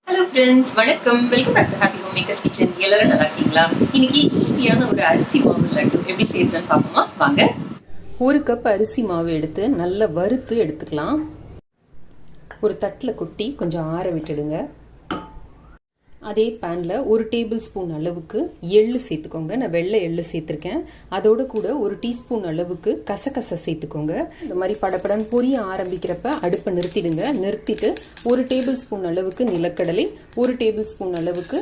Hello friends, வணக்கம். Welcome back to happy home makers kitchen. எல்லாரும் நல்லா இருக்கீங்களா? இன்னைக்கு ஈஸியான ஒரு அரிசி மாவு லட்டு எப்படி செய்யறதுன்னு பார்ப்போமா? வாங்க. ஒரு கப் அரிசி மாவு எடுத்து நல்லா வறுத்து எடுத்துக்கலாம். ஒரு தட்டில் கொட்டி கொஞ்சம் ஆற விட்டுடுங்க. அதே பேனில் ஒரு டேபிள் ஸ்பூன் அளவுக்கு எள்ளு சேர்த்துக்கோங்க. நான் வெள்ளை எள்ளு சேர்த்துருக்கேன். அதோட கூட ஒரு டீஸ்பூன் அளவுக்கு கசகசை சேர்த்துக்கோங்க. இந்த மாதிரி படப்படன்னு பொரிய ஆரம்பிக்கிறப்ப அடுப்பை நிறுத்திடுங்க. நிறுத்திட்டு ஒரு டேபிள் ஸ்பூன் அளவுக்கு நிலக்கடலை, ஒரு டேபிள் ஸ்பூன் அளவுக்கு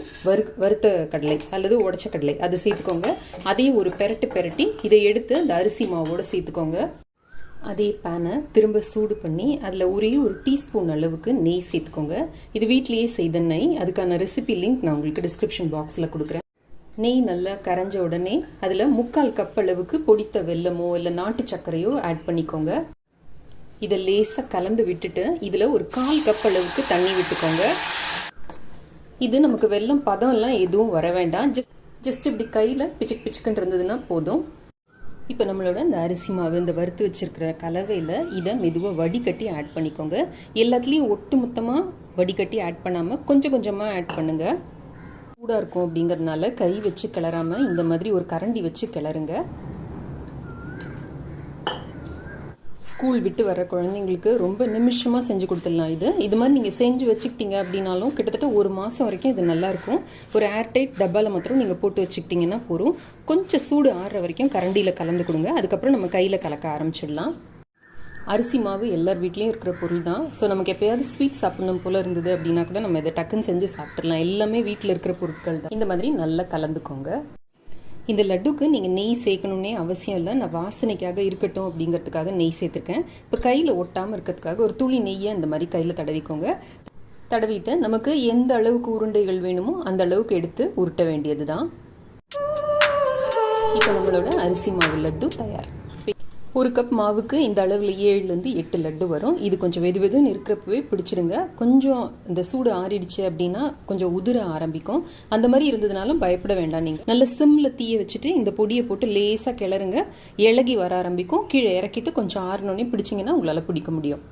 வறுத்த கடலை அல்லது உடைச்ச கடலை அது சேர்த்துக்கோங்க. அதையும் ஒரு பெரட்டி இதை எடுத்து அந்த அரிசி மாவோடு சேர்த்துக்கோங்க. அதே பேனை திரும்ப சூடு பண்ணி அதில் ஒரே ஒரு டீஸ்பூன் அளவுக்கு நெய் சேர்த்துக்கோங்க. இது வீட்லேயே செய்த நெய். அதுக்கான ரெசிபி லிங்க் நான் உங்களுக்கு டிஸ்கிரிப்ஷன் பாக்ஸில் கொடுக்குறேன். நெய் நல்லா கரைஞ்ச உடனே அதில் 3/4 கப் அளவுக்கு பொடித்த வெல்லமோ இல்லை நாட்டு சர்க்கரையோ ஆட் பண்ணிக்கோங்க. இதை லேசாக கலந்து விட்டுட்டு இதில் ஒரு 1/4 கப் அளவுக்கு தண்ணி விட்டுக்கோங்க. இது நமக்கு வெல்லம் பதம்லாம் எதுவும் வர வேண்டாம். ஜஸ்ட் இப்படி கையில் பிச்சுக்குன்னு இருந்ததுன்னா போதும். இப்போ நம்மளோட இந்த அரிசி மாவு இந்த வறுத்து வச்சுருக்கிற கலவையில் இதை மெதுவாக வடிகட்டி ஆட் பண்ணிக்கோங்க. எல்லாத்துலேயும் ஒட்டு மொத்தமாக வடிகட்டி ஆட் பண்ணாமல் கொஞ்சம் கொஞ்சமாக ஆட் பண்ணுங்கள். சூடாக இருக்கும் அப்படிங்கிறதுனால கை வச்சு கிளறாமல் இந்த மாதிரி ஒரு கரண்டி வச்சு கிளறுங்க. ஸ்கூல் விட்டு வர குழந்தைங்களுக்கு ரொம்ப நிமிஷமாக செஞ்சு கொடுத்துடலாம். இது மாதிரி நீங்கள் செஞ்சு வச்சுக்கிட்டீங்க அப்படின்னாலும் கிட்டத்தட்ட ஒரு மாதம் வரைக்கும் இது நல்லாயிருக்கும். ஒரு ஏர்டைட் டப்பாவில் மாத்திரம் நீங்கள் போட்டு வச்சுக்கிட்டிங்கன்னா போதும். கொஞ்சம் சூடு ஆறுற வரைக்கும் கரண்டியில் கலந்து கொடுங்க. அதுக்கப்புறம் நம்ம கையில் கலக்க ஆரம்பிச்சிடலாம். அரிசி மாவு எல்லார் வீட்லேயும் இருக்கிற பொருள் தான். ஸோ நமக்கு எப்போயாவது ஸ்வீட் சாப்பிடணும் போல் இருந்தது அப்படின்னா கூட நம்ம இதை டக்குன்னு செஞ்சு சாப்பிட்றலாம். எல்லாமே வீட்டில் இருக்கிற பொருட்கள் தான். இந்த மாதிரி நல்லா கலந்துக்கோங்க. இந்த லட்டுக்கு நீங்கள் நெய் சேர்க்கணுன்னே அவசியம் இல்லை. நான் வாசனைக்காக இருக்கட்டும் அப்படிங்கிறதுக்காக நெய் சேர்த்துருக்கேன். இப்போ கையில் ஒட்டாமல் இருக்கிறதுக்காக ஒரு துளி நெய்யை இந்த மாதிரி கையில் தடவிக்கோங்க. தடவிட்டு நமக்கு எந்த அளவுக்கு உருண்டைகள் வேணுமோ அந்த அளவுக்கு எடுத்து உருட்ட வேண்டியது தான். இப்போ நம்மளோட அரிசி மாவு லட்டு தயார். ஒரு கப் மாவுக்கு இந்த அளவில் 7லேருந்து 8 லட்டு வரும். இது கொஞ்சம் வெதுன்னு இருக்கிறப்பவே பிடிச்சிடுங்க. கொஞ்சம் இந்த சூடு ஆறிடுச்சு அப்படின்னா கொஞ்சம் உதிர ஆரம்பிக்கும். அந்த மாதிரி இருந்ததுனாலும் பயப்பட வேண்டாம். நீங்கள் நல்ல சிம்மில் தீயை வச்சுட்டு இந்த பொடியை போட்டு லேசாக கிளறுங்க. இலகி வர ஆரம்பிக்கும். கீழே இறக்கிட்டு கொஞ்சம் ஆறினோடனே பிடிச்சிங்கன்னா உங்களால் பிடிக்க முடியும்.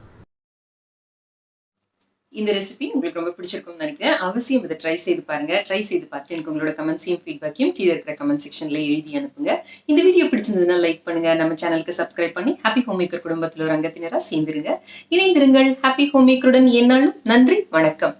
இந்த ரெசிபி உங்களுக்கு ரொம்ப பிடிச்சிருக்கும்னு நினைக்கிறேன். அவசியம் இதை ட்ரை செய்து பாருங்க. ட்ரை செய்து பார்த்து எனக்கு உங்களோட கமெண்ட்ஸையும் ஃபீட்பேக்கையும் கீழே இருக்கிற கமெண்ட் செக்ஷன்ல எழுதி அனுப்புங்க. இந்த வீடியோ பிடிச்சிருந்ததுன்னா லைக் பண்ணுங்க. நம்ம சேனலுக்கு சப்ஸ்கிரைப் பண்ணி ஹாப்பி ஹோம் மேக்கர் குடும்பத்தில் ஒரு அங்கத்தினராக சேர்ந்துருங்க. இணைந்திருங்கள். ஹாப்பி ஹோம் மேக்கருடன் என்னாலும். நன்றி, வணக்கம்.